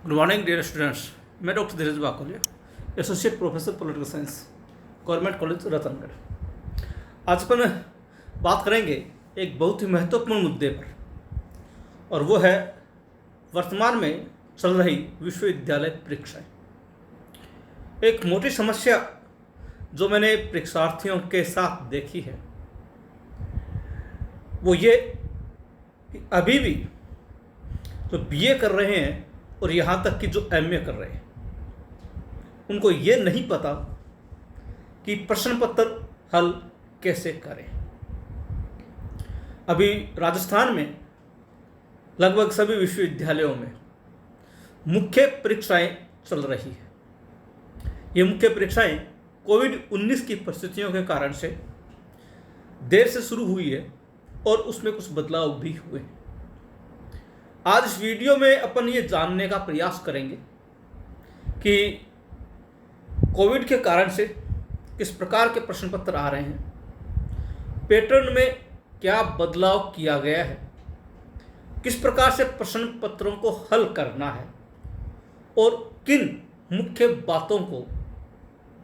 Good morning dear students. मैं doctor Dheeraj Bakolia, associate professor political science, government college Ratangarh. आज अपन बात करेंगे एक बहुत ही महत्वपूर्ण मुद्दे पर, और वो है वर्तमान में चल रही विश्वविद्यालय परीक्षाएं। एक मोटी समस्या जो मैंने परीक्षार्थियों के साथ देखी है वो ये कि अभी भी जो बीए कर रहे हैं और यहाँ तक कि जो एमए कर रहे हैं, उनको ये नहीं पता कि प्रश्न पत्र हल कैसे करें। अभी राजस्थान में लगभग सभी विश्वविद्यालयों में मुख्य परीक्षाएं चल रही है। ये मुख्य परीक्षाएं कोविड-19 की परिस्थितियों के कारण से देर से शुरू हुई है और उसमें कुछ बदलाव भी हुए हैं। आज इस वीडियो में अपन ये जानने का प्रयास करेंगे कि कोविड के कारण से किस प्रकार के प्रश्न पत्र आ रहे हैं, पैटर्न में क्या बदलाव किया गया है, किस प्रकार से प्रश्न पत्रों को हल करना है और किन मुख्य बातों को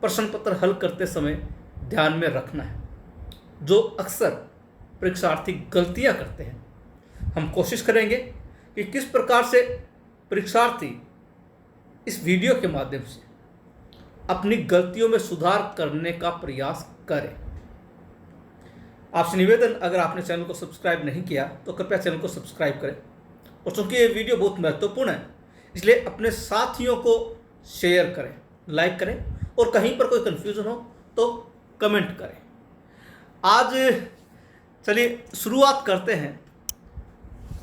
प्रश्न पत्र हल करते समय ध्यान में रखना है, जो अक्सर परीक्षार्थी गलतियां करते हैं। हम कोशिश करेंगे कि किस प्रकार से परीक्षार्थी इस वीडियो के माध्यम से अपनी गलतियों में सुधार करने का प्रयास करें। आपसे निवेदन, अगर आपने चैनल को सब्सक्राइब नहीं किया तो कृपया चैनल को सब्सक्राइब करें, और चूंकि ये वीडियो बहुत महत्वपूर्ण है इसलिए अपने साथियों को शेयर करें, लाइक करें, और कहीं पर कोई कन्फ्यूजन हो तो कमेंट करें। आज चलिए शुरुआत करते हैं,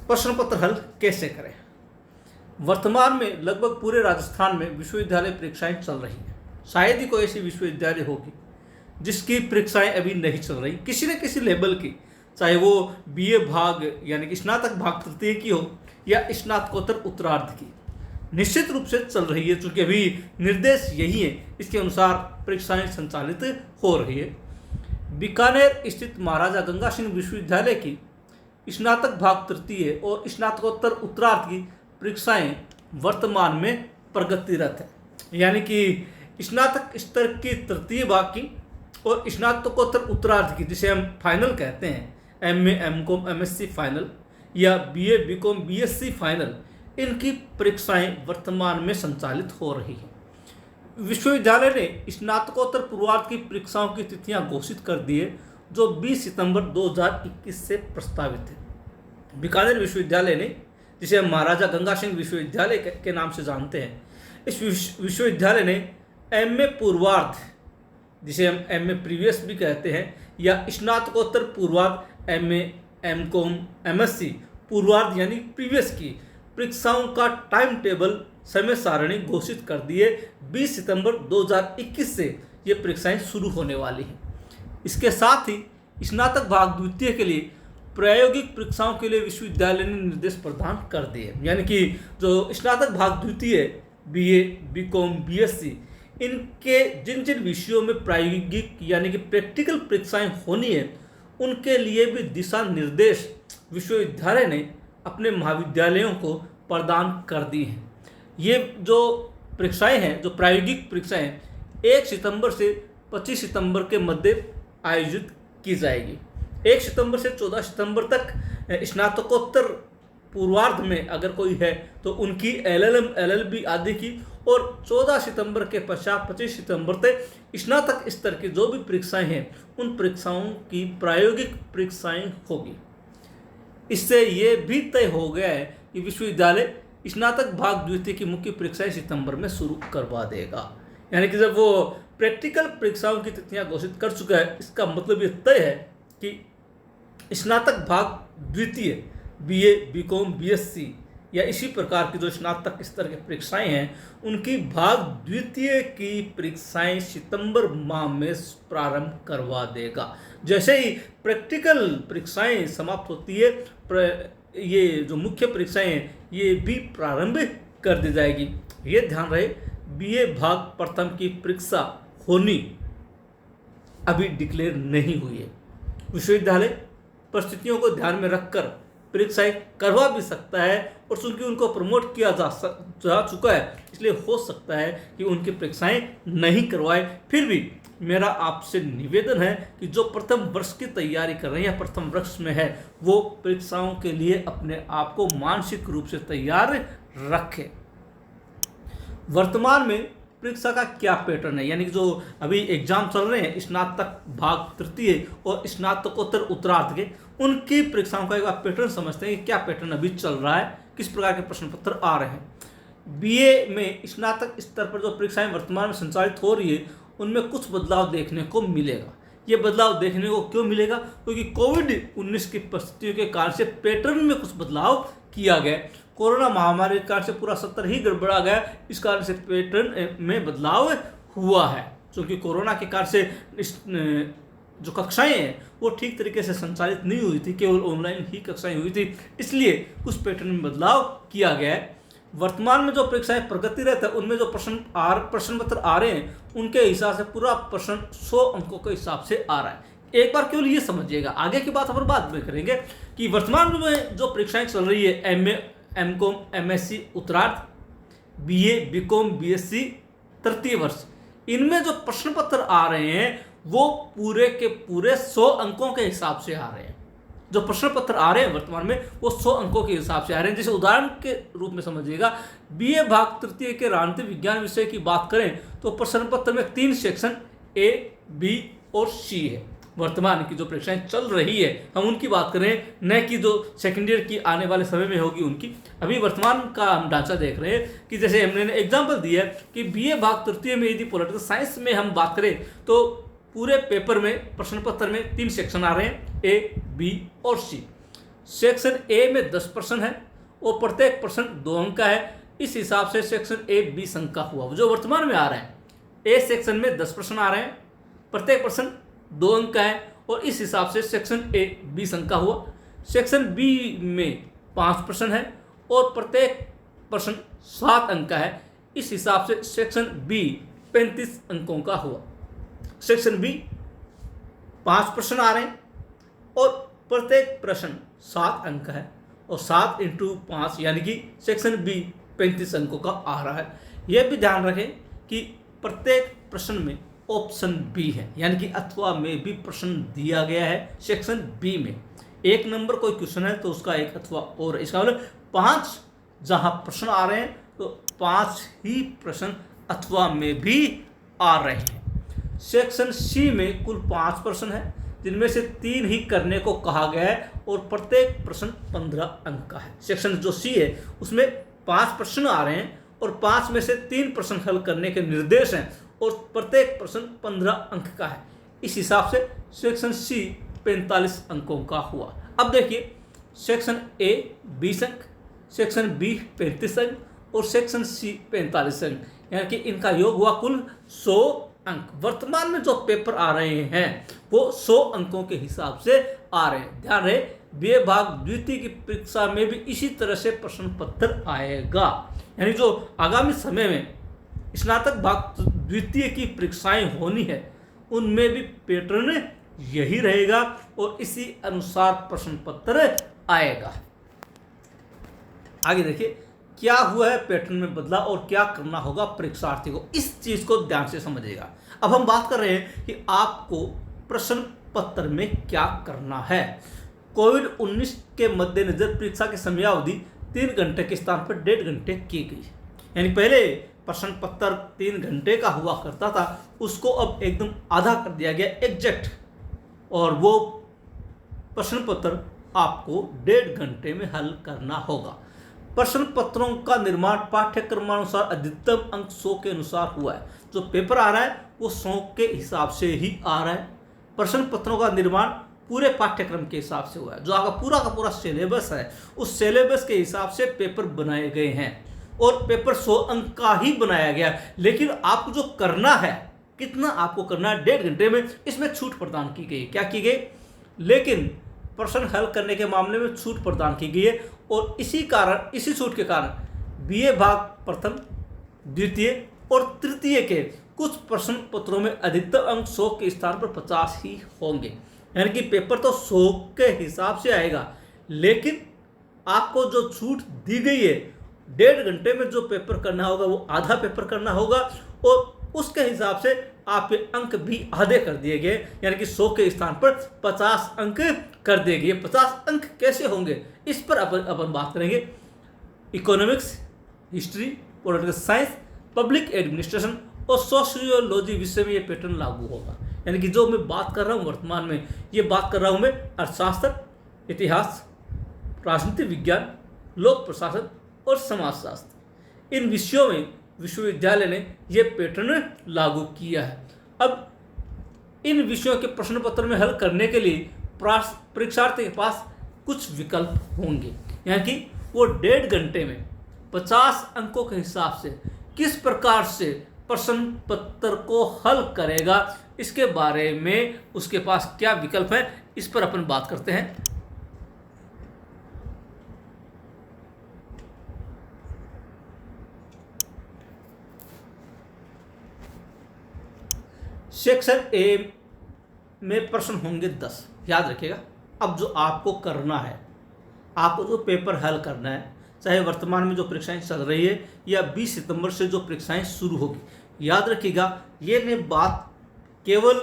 प्रश्न पत्र हल कैसे करें। वर्तमान में लगभग पूरे राजस्थान में विश्वविद्यालय परीक्षाएं चल रही हैं। शायद ही कोई ऐसी विश्वविद्यालय होगी जिसकी परीक्षाएं अभी नहीं चल रही, किसी न किसी लेवल की, चाहे वो बीए भाग यानी कि स्नातक भाग तृतीय की हो या स्नातकोत्तर उत्तरार्ध की, निश्चित रूप से चल रही है। चूँकि अभी निर्देश यही है, इसके अनुसार परीक्षाएं संचालित हो रही है। बीकानेर स्थित महाराजा गंगा सिंह विश्वविद्यालय की स्नातक भाग तृतीय और स्नातकोत्तर उत्तरार्ध की परीक्षाएं वर्तमान में प्रगतिरत है। यानी कि स्नातक स्तर की तृतीय भाग की और स्नातकोत्तर उत्तरार्ध की, जिसे हम फाइनल कहते हैं, एमए, एमकॉम, एमएससी फाइनल या बीए, बीकॉम, बीएससी फाइनल, इनकी परीक्षाएं वर्तमान में संचालित हो रही हैं। विश्वविद्यालय ने स्नातकोत्तर पूर्वार्ध की परीक्षाओं की तिथियां घोषित कर दी है, जो 20 सितंबर 2021 से प्रस्तावित है। बीकानेर विश्वविद्यालय ने, जिसे हम महाराजा गंगा सिंह विश्वविद्यालय के नाम से जानते हैं, इस विश्वविद्यालय ने एमए पूर्वार्ध, जिसे हम एमए प्रीवियस भी कहते हैं, या स्नातकोत्तर पूर्वार्ध, एमए, एमकॉम, एमएससी पूर्वार्ध यानी प्रीवियस की परीक्षाओं का टाइम टेबल, समय सारणी घोषित कर दिए। 20 सितंबर 2021 से ये परीक्षाएं शुरू होने वाली हैं। इसके साथ ही स्नातक भाग द्वितीय के लिए प्रायोगिक परीक्षाओं के लिए विश्वविद्यालय ने निर्देश प्रदान कर दिए। यानी कि जो स्नातक भाग द्वितीय, बीए, बीकॉम, बीएससी, इनके जिन जिन विषयों में प्रायोगिक यानी कि प्रैक्टिकल परीक्षाएं होनी है, उनके लिए भी दिशा निर्देश विश्वविद्यालय ने अपने महाविद्यालयों को प्रदान कर दी हैं। ये जो परीक्षाएं हैं, जो प्रायोगिक परीक्षाएं 1 सितंबर से 25 सितंबर के मध्य आयोजित की जाएगी। 1 सितंबर से 14 सितंबर तक स्नातकोत्तर पूर्वार्ध में अगर कोई है तो उनकी एलएलएम, एलएलबी आदि की, और 14 सितंबर के पश्चात 25 सितंबर तक स्नातक स्तर की जो भी परीक्षाएं हैं, उन परीक्षाओं की प्रायोगिक परीक्षाएं होगी। इससे ये भी तय हो गया है कि विश्वविद्यालय स्नातक भाग द्वितीय की मुख्य परीक्षाएं सितंबर में शुरू करवा देगा। यानी कि जब वो प्रैक्टिकल परीक्षाओं की तिथियां घोषित कर चुका है, इसका मतलब ये तय है कि स्नातक भाग द्वितीय, बीए, बीकॉम, बीएससी या इसी प्रकार की जो स्नातक स्तर की परीक्षाएं हैं, उनकी भाग द्वितीय की परीक्षाएं सितंबर माह में प्रारंभ करवा देगा। जैसे ही प्रैक्टिकल परीक्षाएं समाप्त होती है, ये जो मुख्य परीक्षाएं हैं ये भी प्रारंभ कर दी जाएगी। ये ध्यान रहे, बीए भाग प्रथम की परीक्षा होनी अभी डिक्लेयर नहीं हुई है। विश्वविद्यालय परिस्थितियों को ध्यान में रखकर परीक्षाएं करवा भी सकता है, और चूंकि उनको प्रमोट किया जा चुका है, इसलिए हो सकता है कि उनकी परीक्षाएं नहीं करवाए। फिर भी मेरा आपसे निवेदन है कि जो प्रथम वर्ष की तैयारी कर रहे हैं या प्रथम वर्ष में है, वो परीक्षाओं के लिए अपने आप को मानसिक रूप से तैयार रखें। वर्तमान में परीक्षा का क्या पैटर्न है, यानी कि जो अभी एग्जाम चल रहे हैं स्नातक भाग तृतीय और स्नातकोत्तर उत्तरार्ध के, उनकी परीक्षाओं का एक बार पैटर्न समझते हैं कि क्या पैटर्न अभी चल रहा है, किस प्रकार के प्रश्न पत्र आ रहे हैं। बीए में स्नातक स्तर पर जो परीक्षाएं वर्तमान में संचालित हो रही है, उनमें कुछ बदलाव देखने को मिलेगा। ये बदलाव देखने को क्यों मिलेगा? क्योंकि कोविड-19 की परिस्थितियों के कारण से पैटर्न में कुछ बदलाव किया गया। कोरोना महामारी के कारण से पूरा सत्र ही गड़बड़ा गया, इस कारण से पैटर्न में बदलाव हुआ है। क्योंकि कोरोना के कारण से जो कक्षाएं हैं वो ठीक तरीके से संचालित नहीं हुई थी, केवल ऑनलाइन ही कक्षाएं हुई थी, इसलिए कुछ पैटर्न में बदलाव किया गया है। वर्तमान में जो परीक्षाएं प्रगतिरत है, उनमें जो प्रश्न पत्र आ रहे हैं, उनके हिसाब से पूरा प्रश्न 100 अंकों के हिसाब से आ रहा है। एक बार केवल ये समझिएगा, आगे की बात हम बाद में करेंगे कि वर्तमान में जो परीक्षाएं चल रही है, एमए, एमकॉम, एमएससी उत्तरार्ध, बीए, बीकॉम, बीएससी तृतीय वर्ष, इनमें जो प्रश्न पत्र आ रहे हैं वो पूरे के पूरे 100 अंकों के हिसाब से आ रहे हैं। जो प्रश्न पत्र आ रहे हैं वर्तमान में वो 100 अंकों के हिसाब से आ रहे हैं। जैसे उदाहरण के रूप में समझिएगा, बीए भाग तृतीय के राजनीतिक विज्ञान विषय की बात करें तो प्रश्न पत्र में 3 सेक्शन ए, बी और सी है। वर्तमान की जो परीक्षाएं चल रही है हम उनकी बात करें, न कि जो सेकेंड ईयर की आने वाले समय में होगी उनकी। अभी वर्तमान का हम ढांचा देख रहे हैं कि जैसे हमने एग्जाम्पल दिया है कि बीए भाग तृतीय में यदि पॉलिटिकल साइंस में हम बात करें तो पूरे पेपर में प्रश्न पत्र में 3 सेक्शन आ रहे हैं, ए, बी और सी। सेक्शन ए में 10 प्रश्न है और प्रत्येक प्रश्न 2 अंक का है। इस हिसाब से सेक्शन ए 20 अंक का हुआ जो वर्तमान में आ रहा है। ए सेक्शन में 10 प्रश्न आ रहे हैं, प्रत्येक प्रश्न 2 अंक का है, और इस हिसाब से सेक्शन ए 20 अंक का हुआ। सेक्शन बी में 5 प्रश्न है और प्रत्येक प्रश्न 7 अंक का है। इस हिसाब से सेक्शन बी 35 अंकों का हुआ। सेक्शन बी 5 प्रश्न आ रहे हैं और प्रत्येक प्रश्न 7 अंक का है, और 7 × 5 यानी कि सेक्शन बी 35 अंकों का आ रहा है। यह भी ध्यान रखें कि प्रत्येक प्रश्न में ऑप्शन बी है, यानी कि अथवा में भी प्रश्न दिया गया है। सेक्शन बी में 1 नंबर कोई क्वेश्चन है तो उसका एक अथवा और है। इसका मतलब 5 जहां प्रश्न आ रहे हैं तो 5 ही प्रश्न अथवा में भी आ रहे हैं। सेक्शन सी में कुल 5 प्रश्न है, जिनमें से 3 ही करने को कहा गया है और प्रत्येक प्रश्न 15 अंक का है। सेक्शन जो सी है उसमें 5 प्रश्न आ रहे हैं और 5 में से 3 प्रश्न हल करने के निर्देश हैं और प्रत्येक प्रश्न 15 अंक का है। इस हिसाब से सेक्शन सी 45 अंकों का हुआ। अब देखिए, सेक्शन ए 20 अंक, सेक्शन बी 35 अंक और सेक्शन सी 45 अंक, यानी कि इनका योग हुआ कुल 100 अंक। वर्तमान में जो पेपर आ रहे हैं वो 100 अंकों के हिसाब से आ रहे हैं। ध्यान रहे, बीए भाग द्वितीय की परीक्षा में भी इसी तरह से प्रश्न पत्र आएगा, यानी जो आगामी समय में स्नातक भाग द्वितीय की परीक्षाएं होनी है उनमें भी पैटर्न यही रहेगा और इसी अनुसार प्रश्न पत्र आएगा। आगे देखिए क्या हुआ है पैटर्न में बदला और क्या करना होगा परीक्षार्थी को, इस चीज को ध्यान से समझिएगा। अब हम बात कर रहे हैं कि आपको प्रश्न पत्र में क्या करना है। कोविड-19 के मद्देनजर परीक्षा की समयावधि 3 घंटे के स्थान पर 1.5 घंटे की गई, यानी पहले प्रश्न पत्र 3 घंटे का हुआ करता था, उसको अब एकदम आधा कर दिया गया एग्जैक्ट, और वो प्रश्न पत्र आपको 1.5 घंटे में हल करना होगा। प्रश्न पत्रों का निर्माण पाठ्यक्रमानुसार अधिकतम अंक 100 के अनुसार हुआ है। जो पेपर आ रहा है वो 100 के हिसाब से ही आ रहा है। प्रश्न पत्रों का निर्माण पूरे पाठ्यक्रम के हिसाब से हुआ है। जो आपका पूरा सिलेबस है उस सिलेबस के हिसाब से पेपर बनाए गए हैं और पेपर 100 अंक का ही बनाया गया। लेकिन आपको जो करना है, कितना आपको करना है 1.5 घंटे में, इसमें छूट प्रदान की गई। क्या की गई? लेकिन प्रश्न हल करने के मामले में छूट प्रदान की गई है और इसी छूट के कारण बीए भाग प्रथम, द्वितीय और तृतीय के कुछ प्रश्न पत्रों में अधिकतम अंक 100 के स्थान पर 50 ही होंगे। यानी कि पेपर तो 100 के हिसाब से आएगा, लेकिन आपको जो छूट दी गई है 1.5 घंटे में जो पेपर करना होगा वो आधा पेपर करना होगा, और उसके हिसाब से आपके अंक भी आधे कर दिए गए, यानी कि 100 के स्थान पर 50 अंक कर दिए गए। 50 अंक कैसे होंगे इस पर अपन बात करेंगे। Economics, history, political science, public administration और सोशियोलॉजी विषय में ये पैटर्न लागू होगा। यानी कि जो मैं बात कर रहा हूँ वर्तमान में, ये बात कर रहा हूँ मैं अर्थशास्त्र, इतिहास, राजनीति विज्ञान, लोक प्रशासन और समाजशास्त्र। इन विषयों में विश्वविद्यालय ने यह पैटर्न लागू किया है। अब इन विषयों के प्रश्न पत्र में हल करने के लिए परीक्षार्थी के पास कुछ विकल्प होंगे, यानी कि वो 1.5 घंटे में 50 अंकों के हिसाब से किस प्रकार से प्रश्न पत्र को हल करेगा, इसके बारे में उसके पास क्या विकल्प है, इस पर अपन बात करते हैं। सेक्शन ए में प्रश्न होंगे 10, याद रखिएगा। अब जो आपको करना है, आपको जो पेपर हल करना है, चाहे वर्तमान में जो परीक्षाएं चल रही है या 20 सितंबर से जो परीक्षाएं शुरू होगी, याद रखिएगा ये मैं बात केवल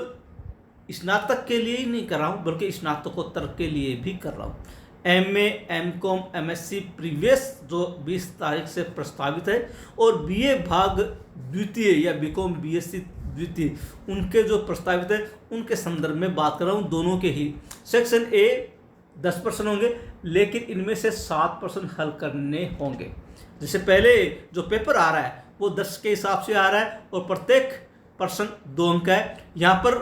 स्नातक के लिए ही नहीं कर रहा हूँ, बल्कि स्नातकोत्तर के लिए भी कर रहा हूँ। MA, MCOM, MSc प्रीवियस जो 20 तारीख से प्रस्तावित है, और BA भाग द्वितीय या BCom BSc द्वितीय उनके जो प्रस्तावित है उनके संदर्भ में बात कर रहा हूँ। दोनों के ही सेक्शन ए 10 प्रश्न होंगे, लेकिन इनमें से 7 प्रश्न हल करने होंगे। जैसे पहले जो पेपर आ रहा है वो 10 के हिसाब से आ रहा है और प्रत्येक प्रश्न 2 अंक का है। यहाँ पर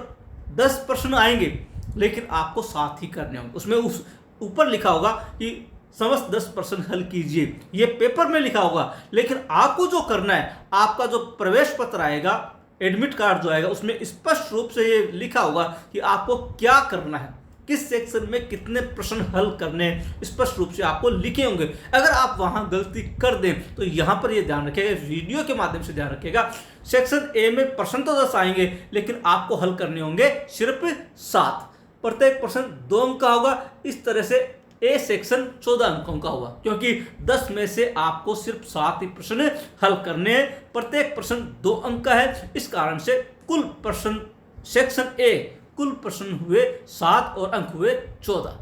10 प्रश्न आएंगे, लेकिन आपको 7 ही करने होंगे। उसमें उस ऊपर लिखा होगा कि समस्त 10 प्रश्न हल कीजिए, ये पेपर में लिखा होगा, लेकिन आपको जो करना है, आपका जो प्रवेश पत्र आएगा, एडमिट कार्ड जो आएगा, उसमें स्पष्ट रूप से ये लिखा होगा कि आपको क्या करना है, किस सेक्शन में कितने प्रश्न हल करने हैं, स्पष्ट रूप से आपको लिखे होंगे। अगर आप वहां गलती कर दें तो यहां पर ये ध्यान रखिएगा, वीडियो के माध्यम से ध्यान रखिएगा। सेक्शन ए में प्रश्न तो 10 आएंगे, लेकिन आपको हल करने होंगे सिर्फ 7। प्रत्येक प्रश्न 2 अंक का होगा। इस तरह से ए सेक्शन 14 अंकों का होगा, क्योंकि 10 में से आपको सिर्फ 7 ही प्रश्न हल करने हैं। प्रत्येक प्रश्न 2 अंक का है, इस कारण से कुल प्रश्न सेक्शन ए कुल प्रश्न हुए 7 और अंक हुए 14।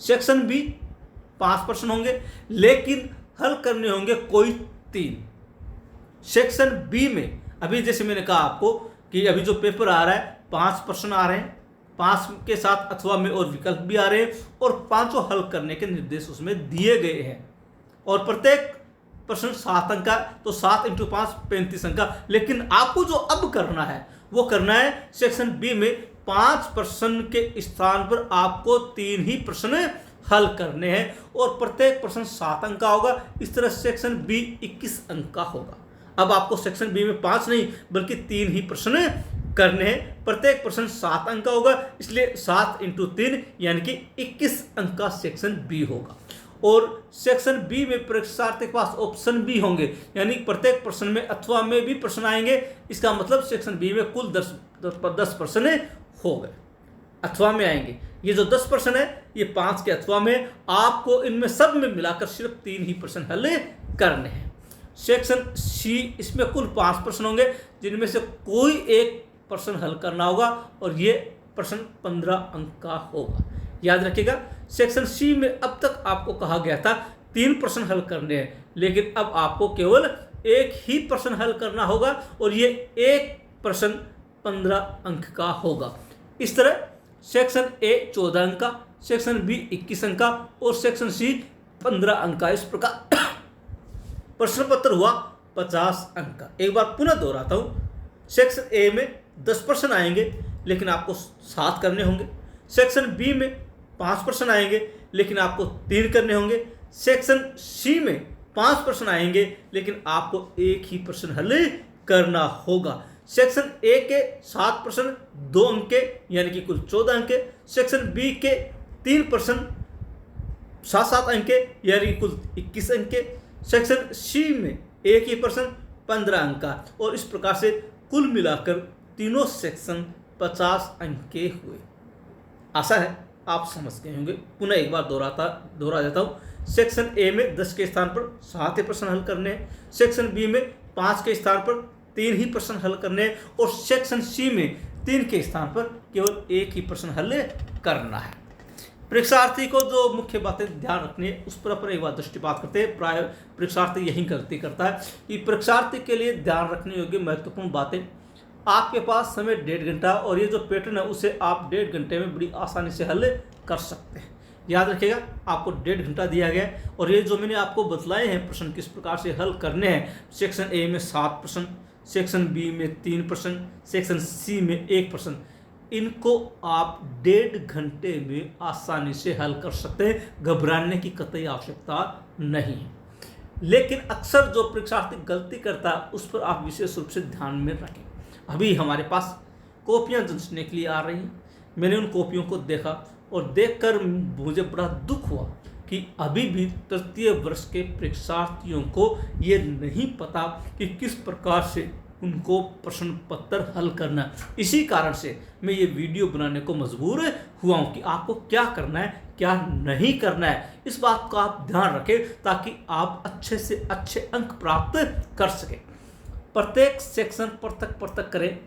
सेक्शन बी 5 प्रश्न होंगे, लेकिन हल करने होंगे कोई 3। सेक्शन बी में अभी जैसे मैंने कहा आपको कि अभी जो पेपर आ रहा है 5 प्रश्न आ रहे हैं, 5 के साथ अथवा में और विकल्प भी आ रहे हैं, और 5 हल करने के निर्देश उसमें दिए गए हैं। और प्रत्येक प्रश्न 7 अंक का, तो 7 × 5 35 अंक का। लेकिन आपको जो अब करना है वो करना है सेक्शन बी में 5 प्रश्न के स्थान पर आपको 3 ही प्रश्न हल करने हैं, और प्रत्येक प्रश्न 7 अंक का होगा। इस तरह सेक्शन बी 21 अंक का होगा। अब आपको सेक्शन बी में 5 नहीं बल्कि 3 ही प्रश्न करने हैं। प्रत्येक प्रश्न 7 अंक का होगा, इसलिए 7 × 3 यानी कि 21 अंक का सेक्शन बी होगा। और सेक्शन बी में परीक्षार्थी के पास ऑप्शन भी होंगे, यानी प्रत्येक प्रश्न में अथवा में भी प्रश्न आएंगे। इसका मतलब सेक्शन बी में कुल 10 प्रश्न हो गए, अथवा में आएंगे। ये जो 10 प्रश्न है ये 5 के अथवा में, आपको इनमें सब में मिलाकर सिर्फ 3 ही प्रश्न हल करने हैं। सेक्शन सी, इसमें कुल 5 प्रश्न होंगे, जिनमें से कोई एक प्रश्न हल करना होगा, और ये प्रश्न 15 अंक का होगा। याद रखिएगा, सेक्शन सी में अब तक आपको कहा गया था 3 प्रश्न हल करने हैं, लेकिन अब आपको केवल 1 ही प्रश्न हल करना होगा, और ये 1 प्रश्न 15 अंक का होगा। इस तरह सेक्शन ए 14 अंक का, सेक्शन बी 21 अंक का और सेक्शन सी 15 अंक का। इस प्रकार प्रश्न पत्र हुआ 50 अंक का। एक बार पुनः दोहराता हूँ, सेक्शन ए में 10 प्रश्न आएंगे, लेकिन आपको 7 करने होंगे। सेक्शन बी में 5 प्रश्न आएंगे, लेकिन आपको 3 करने होंगे। सेक्शन सी में 5 प्रश्न आएंगे, लेकिन आपको 1 ही प्रश्न हल करना होगा। सेक्शन ए के 7 प्रश्न 2 अंक के, यानी कि कुल 14 अंक के। सेक्शन बी के 3 प्रश्न 7-7 अंक के, यानी कि कुल 21 अंक के। सेक्शन सी में 1 ही प्रश्न 15 अंक का, और इस प्रकार से कुल मिलाकर तीनों सेक्शन 50 अंक के हुए। आशा है आप समझ गए होंगे। पुनः एक बार दोहरा देता हूँ। सेक्शन ए में 10 के स्थान पर 7 ही प्रश्न हल करने हैं, सेक्शन बी में 5 के स्थान पर 3 ही प्रश्न हल करने हैं, और सेक्शन सी में 3 के स्थान पर केवल 1 ही प्रश्न हल करना है। परीक्षार्थी को जो मुख्य बातें ध्यान रखनी है उस पर एक बार दृष्टिपात करते हैं। प्राय परीक्षार्थी यही गलती करता है कि परीक्षार्थी के लिए ध्यान रखने योग्य महत्वपूर्ण बातें, आपके पास समय 1.5 घंटा और ये जो पैटर्न है उसे आप 1.5 घंटे में बड़ी आसानी से हल कर सकते हैं। याद रखिएगा, आपको 1.5 घंटा दिया गया है और ये जो मैंने आपको बतलाए हैं प्रश्न किस प्रकार से हल करने हैं, सेक्शन ए में 7 प्रश्न, सेक्शन बी में 3 प्रश्न, सेक्शन सी में 1 प्रश्न, इनको आप 1.5 घंटे में आसानी से हल कर सकते हैं। घबराने की कतई आवश्यकता नहीं है। लेकिन अक्सर जो परीक्षार्थी गलती करता है उस पर आप विशेष रूप से ध्यान में रखें। अभी हमारे पास कॉपियां जांचने के लिए आ रही हैं, मैंने उन कॉपियों को देखा और देखकर मुझे बड़ा दुख हुआ कि अभी भी तृतीय वर्ष के परीक्षार्थियों को ये नहीं पता कि किस प्रकार से उनको प्रश्न पत्र हल करना। इसी कारण से मैं ये वीडियो बनाने को मजबूर हुआ हूँ कि आपको क्या करना है क्या नहीं करना है, इस बात का आप ध्यान रखें ताकि आप अच्छे से अच्छे अंक प्राप्त कर सकें। प्रत्येक सेक्शन पृथक करें,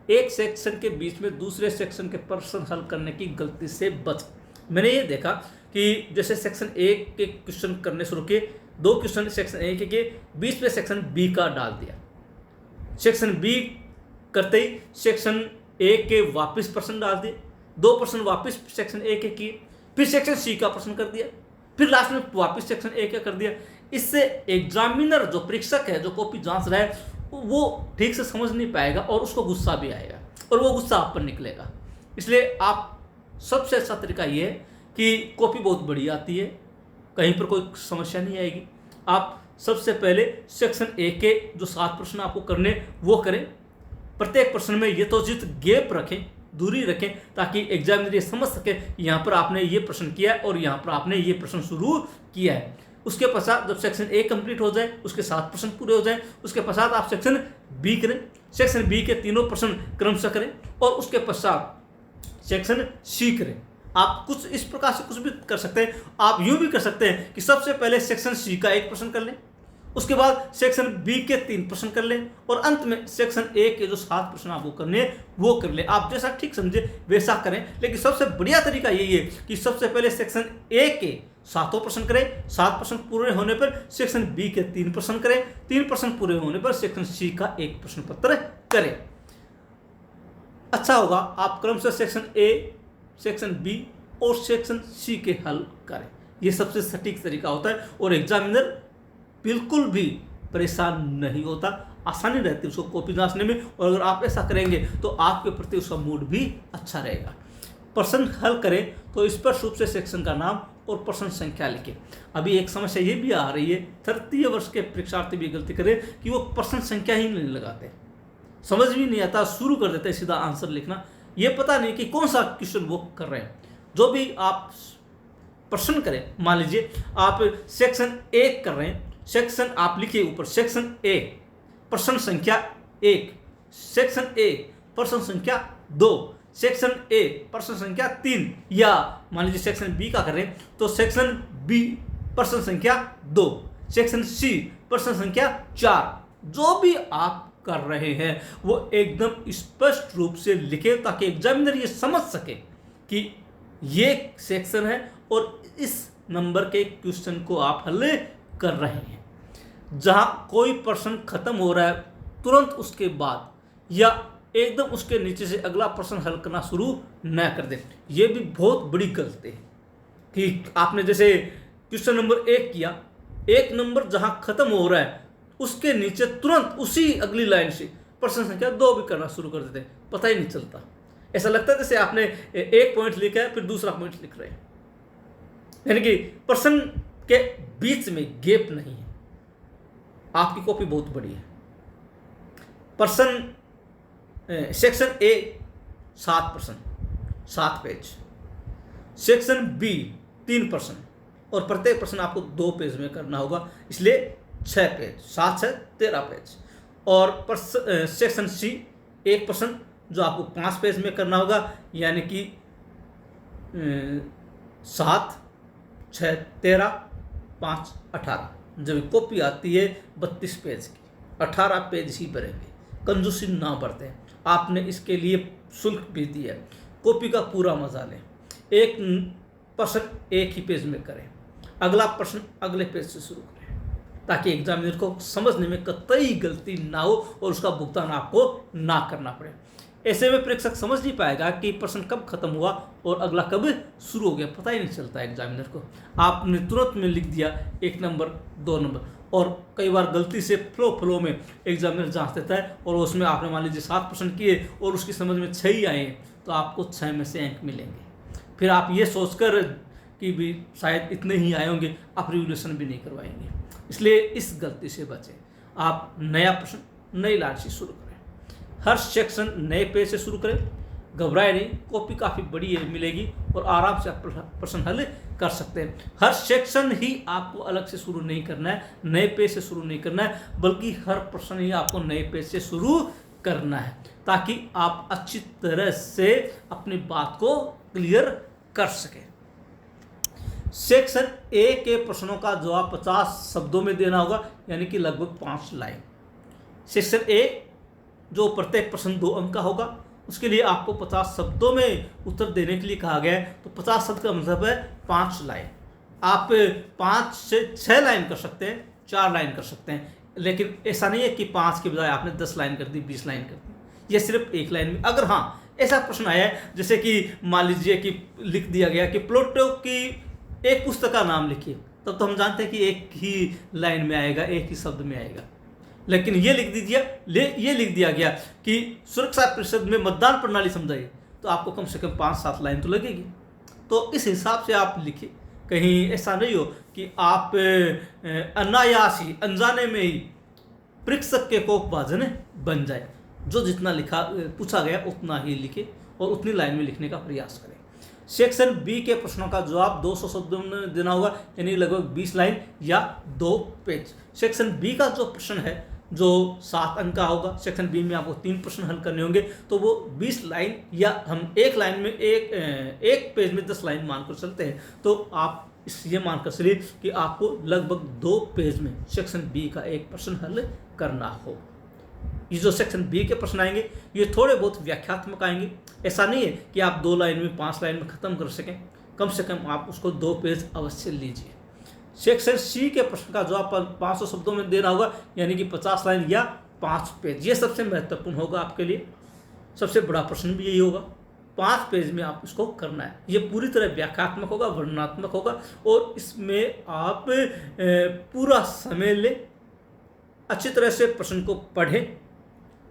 एक सेक्शन के बीच में दूसरे सेक्शन के प्रश्न हल करने की गलती से बचें। मैंने ये देखा कि जैसे सेक्शन ए के क्वेश्चन करने शुरू किए, 2 क्वेश्चन सेक्शन ए के किए, बीच में सेक्शन बी का डाल दिया, सेक्शन बी करते ही सेक्शन ए के वापस प्रश्न डाल दिए, 2 प्रश्न वापस सेक्शन ए के किए, फिर सेक्शन सी का प्रश्न कर दिया, फिर लास्ट में वापस सेक्शन ए का कर दिया। इससे एग्जामिनर जो परीक्षक है जो कॉपी जांच रहा है वो ठीक से समझ नहीं पाएगा और उसको गुस्सा भी आएगा और वो गुस्सा आप पर निकलेगा। इसलिए आप सबसे अच्छा तरीका ये है कि कॉपी बहुत बड़ी आती है, कहीं पर कोई समस्या नहीं आएगी। आप सबसे पहले सेक्शन ए के जो 7 प्रश्न आपको करने वो करें, प्रत्येक प्रश्न में यथोचित गैप रखें, दूरी रखें, ताकि एग्जामिनर ये समझ सके यहाँ पर आपने ये प्रश्न किया है और यहाँ पर आपने ये प्रश्न शुरू किया है। उसके पश्चात जब सेक्शन ए कंप्लीट हो जाए, उसके 7 प्रश्न पूरे हो जाए, उसके पश्चात आप सेक्शन बी करें, सेक्शन बी के 3 प्रश्न क्रमशः करें और उसके पश्चात सेक्शन सी करें। आप कुछ इस प्रकार से कुछ भी कर सकते हैं। आप यूँ भी कर सकते हैं कि सबसे पहले सेक्शन सी का 1 प्रश्न कर लें, उसके बाद सेक्शन बी के 3 प्रश्न कर लें और अंत में सेक्शन ए के जो 7 प्रश्न आपको करने हैं वो कर लें। आप जैसा ठीक समझे वैसा करें, लेकिन सबसे बढ़िया तरीका यही है कि सबसे पहले सेक्शन ए के 7 प्रश्न करें, 7 प्रश्न पूरे होने पर सेक्शन बी के 3 प्रश्न करें, 3 प्रश्न पूरे होने पर सेक्शन सी का 1 प्रश्न पत्र करें। अच्छा होगा आप क्रमशः सेक्शन ए, सेक्शन बी और सेक्शन सी के हल करें। ये सबसे सटीक तरीका होता है और एग्जामिनर बिल्कुल भी परेशान नहीं होता, आसानी रहती है उसको कॉपी जांचने में। और अगर आप ऐसा करेंगे तो आपके प्रति उसका मूड भी अच्छा रहेगा। प्रश्न हल करें तो स्पष्ट रूप से सेक्शन का नाम और प्रश्न संख्या लिखें। अभी एक समस्या ये भी आ रही है, तृतीय वर्ष के परीक्षार्थी भी गलती करें कि वो प्रश्न संख्या ही नहीं लगाते, समझ भी नहीं आता, शुरू कर देते सीधा आंसर लिखना। ये पता नहीं कि कौन सा क्वेश्चन वो कर रहे हैं। जो भी आप प्रश्न करें, मान लीजिए आप सेक्शन 1 कर रहे हैं, सेक्शन आप लिखिए ऊपर सेक्शन ए प्रश्न संख्या 1, सेक्शन ए प्रश्न संख्या 2, सेक्शन ए प्रश्न संख्या 3, या मान लीजिए सेक्शन बी का करें तो सेक्शन बी प्रश्न संख्या 2, सेक्शन सी प्रश्न संख्या 4। जो भी आप कर रहे हैं वो एकदम स्पष्ट रूप से लिखें ताकि एग्जामिनर ये समझ सके कि ये सेक्शन है और इस नंबर के क्वेश्चन को आप हल कर रहे हैं। जहां कोई प्रश्न खत्म हो रहा है तुरंत उसके बाद या एकदम उसके नीचे से अगला प्रश्न हल करना शुरू न कर दें। यह भी बहुत बड़ी गलती है कि आपने जैसे क्वेश्चन नंबर 1 किया, 1 नंबर जहां खत्म हो रहा है उसके नीचे तुरंत उसी अगली लाइन से प्रश्न संख्या 2 भी करना शुरू कर देते हैं, पता ही नहीं चलता। ऐसा लगता है जैसे आपने एक पॉइंट लिखा है फिर दूसरा पॉइंट लिख रहे हैं, यानी कि प्रश्न के बीच में गैप नहीं है। आपकी कॉपी बहुत बड़ी है। प्रश्न सेक्शन ए 7 प्रश्न 7 पेज, सेक्शन बी 3 प्रश्न और प्रत्येक प्रश्न आपको 2 पेज में करना होगा, इसलिए 6 पेज, 7 6 13 पेज। और सेक्शन सी 1 प्रश्न जो आपको 5 पेज में करना होगा, यानी कि 7, 6, 13, 5, 18। जब कॉपी आती है 32 पेज की, 18 पेज ही भरेंगे, कंजूसी ना बरतें। आपने इसके लिए शुल्क भी दिया, कॉपी का पूरा मजा लें। एक प्रश्न एक ही पेज में करें, अगला प्रश्न अगले पेज से शुरू करें, ताकि एग्जामिनर को समझने में कतई गलती ना हो और उसका भुगतान आपको ना करना पड़े। ऐसे में परीक्षक समझ नहीं पाएगा कि प्रश्न कब खत्म हुआ और अगला कब शुरू हो गया, पता ही नहीं चलता एग्जामिनर को। आपने तुरंत में लिख दिया 1 नंबर 2 नंबर, और कई बार गलती से फ्लो में एग्जामिनर जांच देता है और उसमें आपने मान लीजिए 7 प्रश्न किए और उसकी समझ में 6 ही आए, तो आपको 6 में से अंक मिलेंगे। फिर आप ये सोचकर कि भी शायद इतने ही आए होंगे, आप रिवोल्यूशन भी नहीं करवाएंगे। इसलिए इस गलती से बचें। आप नया प्रश्न नई लाइन से शुरू करें, हर सेक्शन नए पेज से शुरू करें। घबराए नहीं, कॉपी काफ़ी बड़ी है मिलेगी और आराम से आप प्रश्न हल कर सकते हैं। हर सेक्शन ही आपको अलग से शुरू नहीं करना है, नए पेज से शुरू नहीं करना है, बल्कि हर प्रश्न ही आपको नए पेज से शुरू करना है, ताकि आप अच्छी तरह से अपनी बात को क्लियर कर सकें। सेक्शन ए के प्रश्नों का जवाब 50 शब्दों में देना होगा, यानी कि लगभग 5 लाइन। सेक्शन ए जो प्रत्येक प्रश्न 2 अंक का होगा, उसके लिए आपको 50 शब्दों में उत्तर देने के लिए कहा गया है। तो 50 शब्द का मतलब है 5 लाइन। आप 5 से 6 लाइन कर सकते हैं, 4 लाइन कर सकते हैं, लेकिन ऐसा नहीं है कि 5 के बजाय आपने 10 लाइन कर दी, 20 लाइन कर दी। ये सिर्फ 1 लाइन में। अगर हाँ ऐसा प्रश्न आया है जैसे कि मान लीजिए कि लिख दिया गया कि प्लेटो की एक पुस्तक का नाम लिखिए, तब तो हम जानते हैं कि एक ही लाइन में आएगा, एक ही शब्द में आएगा। लेकिन ये लिख दिया गया कि सुरक्षा परिषद में मतदान प्रणाली समझाइए, तो आपको कम से कम 5-7 लाइन तो लगेगी। तो इस हिसाब से आप लिखिए, कहीं ऐसा नहीं हो कि आप अनायासी अनजाने में ही परीक्षक के कोपभाजन बन जाए। जो जितना पूछा गया उतना ही लिखे और उतनी लाइन में लिखने का प्रयास करें। सेक्शन बी के प्रश्नों का जवाब 200 शब्दों में देना होगा, यानी लगभग 20 लाइन या 2 पेज। सेक्शन बी का जो प्रश्न है जो 7 अंक का होगा, सेक्शन बी में आपको 3 प्रश्न हल करने होंगे, तो वो 20 लाइन या हम एक लाइन में एक पेज में 10 लाइन मानकर चलते हैं। तो आप ये मानकर चलिए कि आपको लगभग 2 पेज में सेक्शन बी का एक प्रश्न हल करना होगा। ये जो सेक्शन बी के प्रश्न आएंगे ये थोड़े बहुत व्याख्यात्मक आएंगे। ऐसा नहीं है कि आप 2 लाइन में 5 लाइन में ख़त्म कर सकें, कम से कम आप उसको 2 पेज अवश्य लीजिए। सेक्शन सी के प्रश्न का जवाब 500 शब्दों में देना होगा, यानी कि 50 लाइन या 5 पेज। ये सबसे महत्वपूर्ण होगा आपके लिए, सबसे बड़ा प्रश्न भी यही होगा। 5 पेज में आप इसको करना है। ये पूरी तरह व्याख्यात्मक होगा, वर्णनात्मक होगा, और इसमें आप पूरा समय लें, अच्छी तरह से प्रश्न को पढ़ें,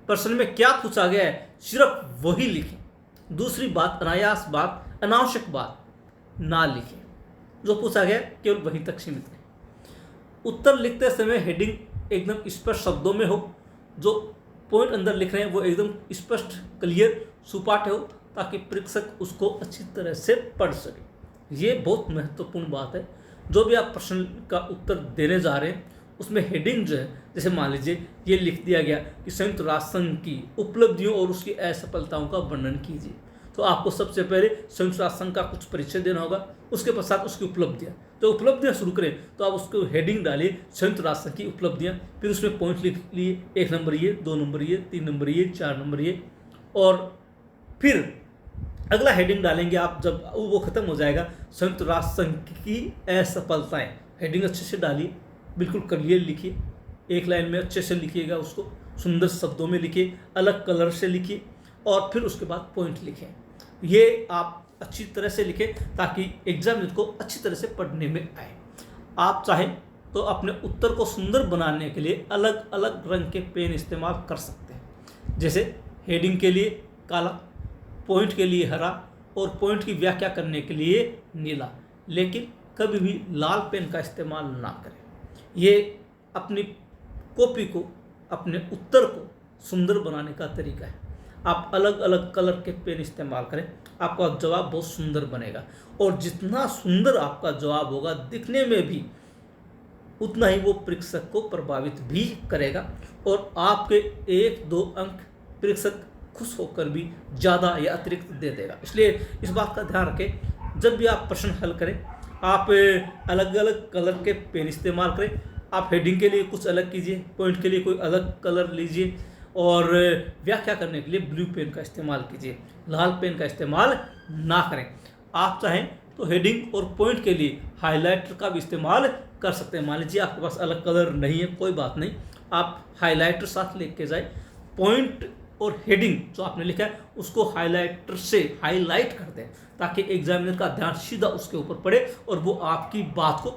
प्रश्न में क्या पूछा गया है सिर्फ वही लिखें। दूसरी बात, अनायास बात, अनावश्यक बात ना लिखें। जो पूछा गया केवल वहीं तक सीमित रहें। उत्तर लिखते समय हेडिंग एकदम स्पष्ट शब्दों में हो, जो पॉइंट अंदर लिख रहे हैं वो एकदम स्पष्ट, क्लियर, सुपाठ हो, ताकि परीक्षक उसको अच्छी तरह से पढ़ सके। ये बहुत महत्वपूर्ण बात है। जो भी आप प्रश्न का उत्तर देने जा रहे हैं उसमें हेडिंग जो है, जैसे मान लीजिए ये लिख दिया गया कि संयुक्त राष्ट्र संघ की उपलब्धियों और उसकी असफलताओं का वर्णन कीजिए, तो आपको सबसे पहले संयुक्त राष्ट्र संघ का कुछ परिचय देना होगा, उसके पश्चात उसकी उपलब्धियाँ। तो उपलब्धियाँ शुरू करें तो आप उसको हेडिंग डालिए संयुक्त राष्ट्र संघ की उपलब्धियाँ, फिर उसमें पॉइंट लिख लिए, 1 नंबर ये, 2 नंबर ये, 3 नंबर ये, 4 नंबर ये, और फिर अगला हेडिंग डालेंगे आप जब वो खत्म हो जाएगा, संयुक्त राष्ट्र संघ की असफलताएँ। हेडिंग अच्छे से डालिए, बिल्कुल क्लियर लिखिए, 1 लाइन में अच्छे से लिखिएगा, उसको सुंदर शब्दों में लिखिए, अलग कलर से लिखिए, और फिर उसके बाद पॉइंट लिखें। ये आप अच्छी तरह से लिखें ताकि एग्जामिनर को अच्छी तरह से पढ़ने में आए। आप चाहें तो अपने उत्तर को सुंदर बनाने के लिए अलग अलग रंग के पेन इस्तेमाल कर सकते हैं, जैसे हेडिंग के लिए काला, पॉइंट के लिए हरा, और पॉइंट की व्याख्या करने के लिए नीला। लेकिन कभी भी लाल पेन का इस्तेमाल ना करें। ये अपनी कॉपी को, अपने उत्तर को सुंदर बनाने का तरीका है। आप अलग अलग कलर के पेन इस्तेमाल करें, आपका जवाब बहुत सुंदर बनेगा, और जितना सुंदर आपका जवाब होगा दिखने में भी, उतना ही वो परीक्षक को प्रभावित भी करेगा, और आपके 1-2 अंक परीक्षक खुश होकर भी ज़्यादा या अतिरिक्त दे देगा। इसलिए इस बात का ध्यान रखें, जब भी आप प्रश्न हल करें आप अलग अलग कलर के पेन इस्तेमाल करें। आप हेडिंग के लिए कुछ अलग कीजिए, पॉइंट के लिए कोई अलग कलर लीजिए और व्याख्या करने के लिए ब्लू पेन का इस्तेमाल कीजिए, लाल पेन का इस्तेमाल ना करें। आप चाहें तो हेडिंग और पॉइंट के लिए हाइलाइटर का भी इस्तेमाल कर सकते हैं। मान लीजिए आपके पास अलग कलर नहीं है, कोई बात नहीं, आप हाइलाइटर साथ लेके जाए, पॉइंट और हेडिंग जो आपने लिखा है उसको हाइलाइटर से हाईलाइट कर दें ताकि एग्जामिनर का ध्यान सीधा उसके ऊपर पड़े और वो आपकी बात को,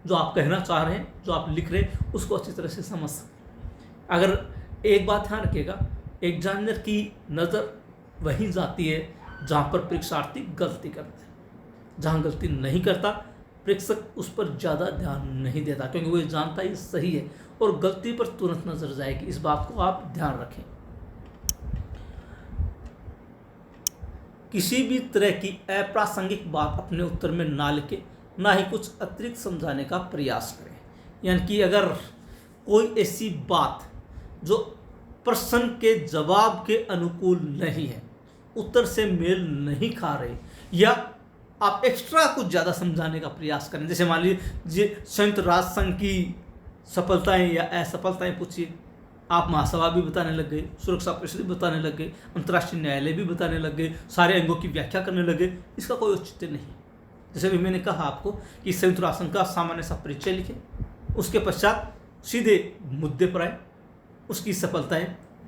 जो आप कहना चाह रहे हैं, जो आप लिख रहे हैं, उसको अच्छी तरह से समझ सकें। अगर एक बात ध्यान रखिएगा, एग्जामिनर की नज़र वहीं जाती है जहाँ पर परीक्षार्थी गलती करता है। जहाँ गलती नहीं करता परीक्षक उस पर ज़्यादा ध्यान नहीं देता, क्योंकि वो जानता है ये सही है और गलती पर तुरंत नजर जाएगी। इस बात को आप ध्यान रखें। किसी भी तरह की अप्रासंगिक बात अपने उत्तर में ना लिखें, ना ही कुछ अतिरिक्त समझाने का प्रयास करें। यानी कि अगर कोई ऐसी बात जो प्रश्न के जवाब के अनुकूल नहीं है, उत्तर से मेल नहीं खा रही, या आप एक्स्ट्रा कुछ ज़्यादा समझाने का प्रयास करें, जैसे मान लीजिए संयुक्त राष्ट्र संघ की सफलताएं या असफलताएं पूछिए, आप महासभा भी बताने लग गए, सुरक्षा परिषद भी बताने लग गए, अंतर्राष्ट्रीय न्यायालय भी बताने लग गए, सारे अंगों की व्याख्या करने लगे, इसका कोई औचित्य नहीं। जैसे भी मैंने कहा आपको कि संयुक्त राष्ट्र संघ का सामान्य सा परिचय लिखें, उसके पश्चात सीधे मुद्दे पर आए, उसकी सफलताएं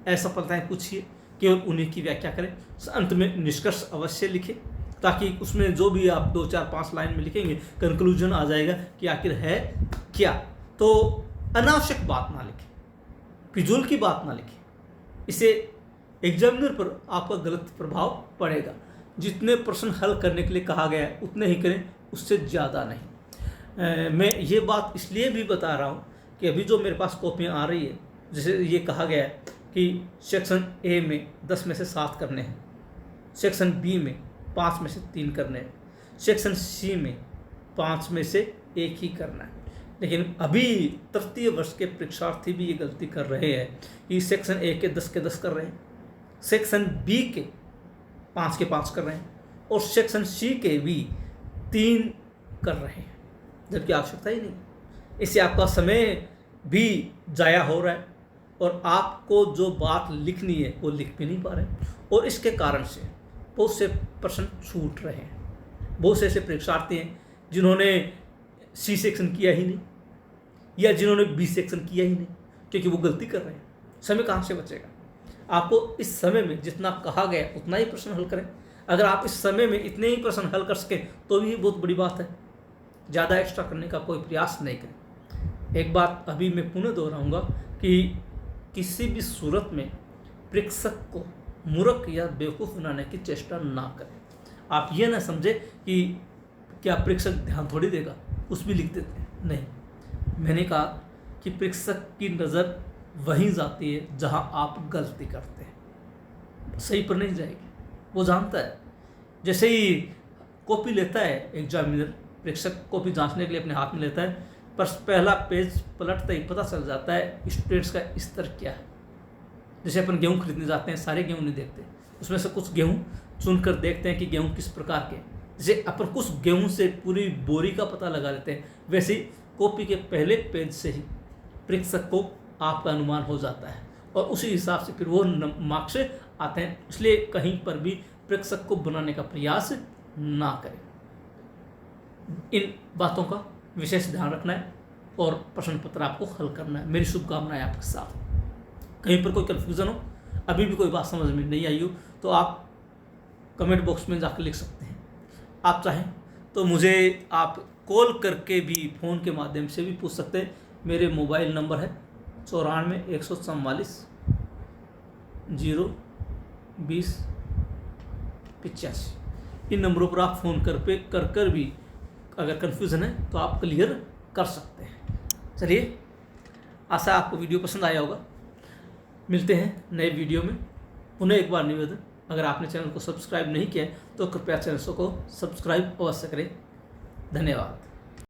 असफलताएं पूछिए, केवल उन्हीं की व्याख्या करें, अंत में निष्कर्ष अवश्य लिखें ताकि उसमें जो भी आप 2, 4, 5 लाइन में लिखेंगे कंक्लूजन आ जाएगा कि आखिर है क्या। तो अनावश्यक बात ना लिखें, फिजूल की बात ना लिखें, इससे एग्जामिनर पर आपका गलत प्रभाव पड़ेगा। जितने प्रश्न हल करने के लिए कहा गया है उतने ही करें, उससे ज़्यादा नहीं। मैं ये बात इसलिए भी बता रहा हूँ कि अभी जो मेरे पास कॉपियाँ आ रही है, जैसे ये कहा गया है कि सेक्शन ए में 10 में से 7 करने हैं, सेक्शन बी में 5 में से 3 करने हैं, सेक्शन सी में 5 में से 1 ही करना है। लेकिन अभी तृतीय वर्ष के परीक्षार्थी भी ये गलती कर रहे हैं कि सेक्शन ए के 10 के 10 कर रहे हैं, सेक्शन बी के 5 के 5 कर रहे हैं और सेक्शन सी के भी 3 कर रहे हैं, जबकि आवश्यकता ही नहीं। इससे आपका समय भी जाया हो रहा है और आपको जो बात लिखनी है वो लिख भी नहीं पा रहे हैं, और इसके कारण से बहुत से प्रश्न छूट रहे हैं। बहुत से ऐसे परीक्षार्थी हैं जिन्होंने सी सेक्शन किया ही नहीं या जिन्होंने बी सेक्शन किया ही नहीं, क्योंकि वो गलती कर रहे हैं। समय कहाँ से बचेगा? आपको इस समय में जितना कहा गया उतना ही प्रश्न हल करें। अगर आप इस समय में इतने ही प्रश्न हल कर सकें तो भी बहुत बड़ी बात है, ज़्यादा एक्स्ट्रा करने का कोई प्रयास नहीं करें। एक बात अभी मैं पुनः दोहराऊंगा कि किसी भी सूरत में परीक्षक को मूर्ख या बेवकूफ़ बनाने की चेष्टा ना करें। आप ये ना समझे कि क्या परीक्षक ध्यान थोड़ी देगा, कुछ भी लिख देते हैं, नहीं। मैंने कहा कि परीक्षक की नज़र वहीं जाती है जहां आप गलती करते हैं, सही पर नहीं जाएगी, वो जानता है। जैसे ही कॉपी लेता है एग्जामिनर, परीक्षक कॉपी जांचने के लिए अपने हाथ में लेता है, पर पहला पेज पलटते ही पता चल जाता है स्टूडेंट्स का स्तर क्या है। जैसे अपन गेहूँ खरीदने जाते हैं, सारे गेहूँ नहीं देखते, उसमें से कुछ गेहूँ चुनकर देखते हैं कि गेहूँ किस प्रकार के। जैसे अपन कुछ गेहूँ से पूरी बोरी का पता लगा लेते हैं, वैसे ही कॉपी के पहले पेज से ही परीक्षक को आपका अनुमान हो जाता है और उसी हिसाब से फिर वो मार्क्स आते हैं। इसलिए कहीं पर भी परीक्षक को बनाने का प्रयास ना करें। इन बातों का विशेष ध्यान रखना है और प्रश्न पत्र आपको हल करना है। मेरी शुभकामनाएं आपके साथ। कहीं पर कोई कन्फ्यूज़न हो, अभी भी कोई बात समझ में नहीं आई हो, तो आप कमेंट बॉक्स में जाकर लिख सकते हैं। आप चाहें तो मुझे आप कॉल करके भी फ़ोन के माध्यम से भी पूछ सकते हैं। मेरे मोबाइल नंबर है 94 144 020 85। इन नंबरों पर आप फ़ोन कर भी अगर कन्फ्यूज़न है तो आप क्लियर कर सकते हैं। चलिए, आशा आपको वीडियो पसंद आया होगा। मिलते हैं नए वीडियो में। पुनः एक बार निवेदन, अगर आपने चैनल को सब्सक्राइब नहीं किया है तो कृपया चैनल को सब्सक्राइब अवश्य करें। धन्यवाद।